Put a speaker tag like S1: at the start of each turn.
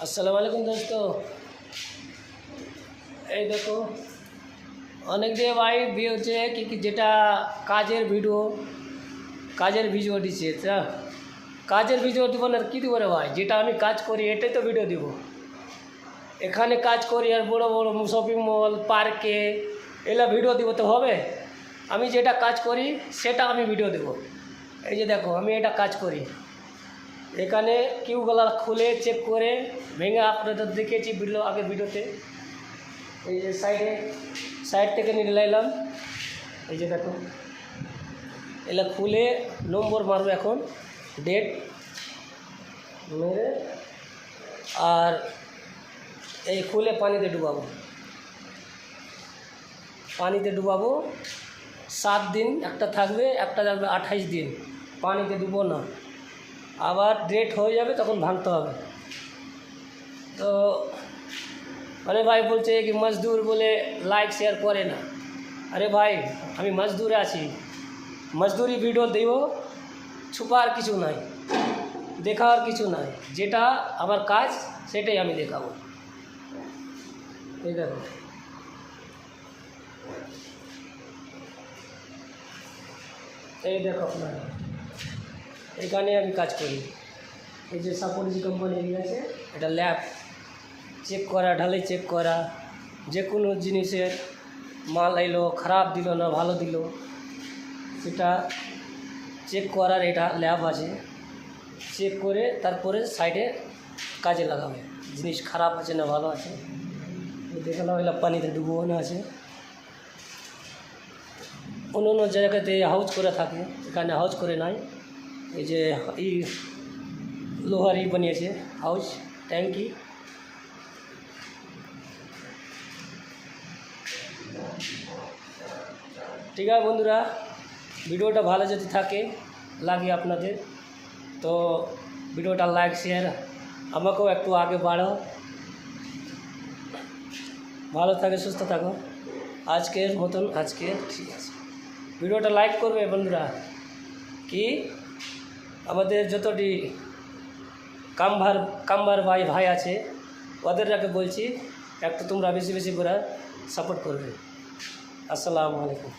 S1: আসসালামু আলাইকুম দোস্ত। এই দেখো অনেক দিয়ে ভাই বিয়ে হচ্ছে কি যেটা কাজের ভিডিও দিচ্ছে তা কাজের ভিডিও দিব না কী দিব রে ভাই, যেটা আমি কাজ করি এটাই তো ভিডিও দিব। এখানে কাজ করি আর বড় বড় শপিং মল পার্কে এগুলো ভিডিও দিব তো হবে? আমি যেটা কাজ করি সেটা আমি ভিডিও দেব। এই যে দেখো আমি এটা কাজ করি, এখানে কিউগুলো খুলে চেক করে ভেঙে আপনাদের দেখেছি আগের ভিডিওতে। এই যে সাইড থেকে নিয়ে লাইলাম, এই যে দেখো এগুলো খুলে নম্বর মারবো এখন, ডেট মেরে, আর এই খুলে পানিতে ডুবাবো 7 দিন, একটা থাকবে 28 দিন পানিতে ডুবো না, আবার ডেট হয়ে যাবে তখন ভাঙতে হবে। তো अरे भाई বলছে কি মজদুর বলে লাইক শেয়ার করে না। আরে ভাই আমি মজদুরে আছি, মজদুরি ভিডিও দেব, ছুপার কিছু নাই, দেখার কিছু নাই, যেটা আমার কাজ সেটাই আমি দেখাবো। এই দেখো আপনারা, এখানে আমি কাজ করি। এই যে সাপোর্টি কোম্পানি এরিয়া আছে, এটা ল্যাব চেক করা, ঢালাই চেক করা, যে কোনো জিনিসের মাল এলো খারাপ দিল না ভালো দিল সেটা চেক করার এটা ল্যাব আছে। চেক করে তারপরে সাইডে কাজে লাগাবে, জিনিস খারাপ আছে না ভালো আছে দেখালাম। এলা পানিতে ডুবো না আছে, অন্য জায়গাতে হাউজ করে থাকে, এখানে হাউজ করে নাই। এই যে এই লোহারই বানিয়েছে হাউজ, ট্যাঙ্কি। ঠিক আছে বন্ধুরা, ভিডিওটা ভালো যদি লাগে আপনাদের তো ভিডিওটা লাইক শেয়ার, আমাকেও একটু আগে বাড়াও। ভালো থাকে, সুস্থ থাকো। আজকের মতন ঠিক আছে, ভিডিওটা লাইক করবে বন্ধুরা। কি আমাদের যতটি কামবার ভাই আছে ওদেরকে বলছি একটু তোমরা বেশি করে সাপোর্ট করবে। আসসালামু আলাইকুম।